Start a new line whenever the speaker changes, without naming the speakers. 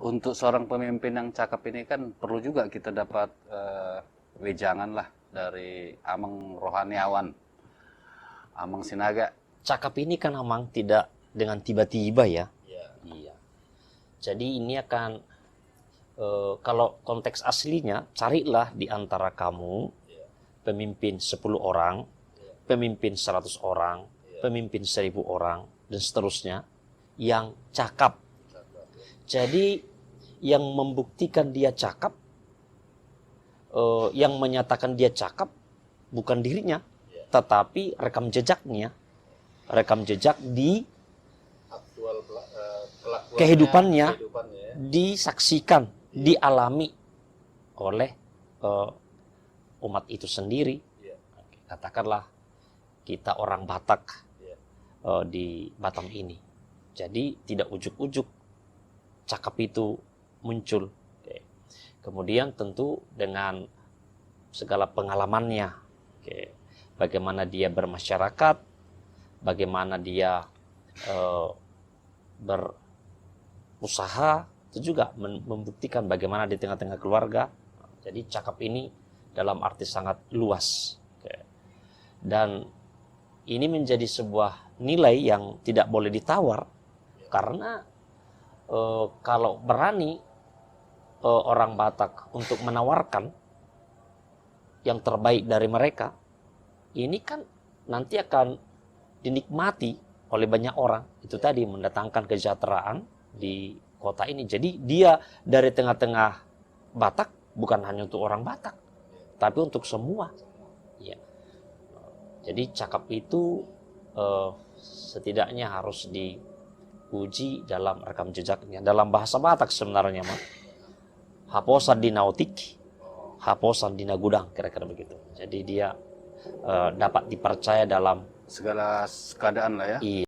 Untuk seorang pemimpin yang cakap ini kan perlu juga kita dapat wejangan lah dari Amang Rohaniawan, Amang Sinaga.
Cakap ini kan memang tidak dengan tiba-tiba ya.
Ya.
Iya. Jadi ini akan kalau konteks aslinya, carilah di antara kamu pemimpin 10 orang, pemimpin 100 orang, pemimpin 1000 orang, dan seterusnya yang cakap. Jadi yang membuktikan dia cakap, yang menyatakan dia cakap bukan dirinya, tetapi rekam jejaknya, rekam jejak di
Aktual
kehidupannya disaksikan, dialami oleh umat itu sendiri. Katakanlah kita orang Batak di Batam ini. Jadi tidak ujuk-ujuk cakap itu muncul. Kemudian tentu dengan segala pengalamannya, bagaimana dia bermasyarakat, bagaimana dia berusaha, itu juga membuktikan bagaimana di tengah-tengah keluarga. Jadi cakap ini dalam arti sangat luas. Dan ini menjadi sebuah nilai yang tidak boleh ditawar, karena kalau berani orang Batak untuk menawarkan yang terbaik dari mereka, ini kan nanti akan dinikmati oleh banyak orang. Itu tadi mendatangkan kesejahteraan di kota ini. Jadi dia dari tengah-tengah Batak bukan hanya untuk orang Batak, tapi untuk semua. Ya. Jadi cakap itu setidaknya harus diuji dalam rekam jejaknya. Dalam bahasa Batak sebenarnya mah haposan dina otik, haposan dina gudang, kira-kira begitu. Jadi dia dapat dipercaya dalam
segala keadaan lah ya.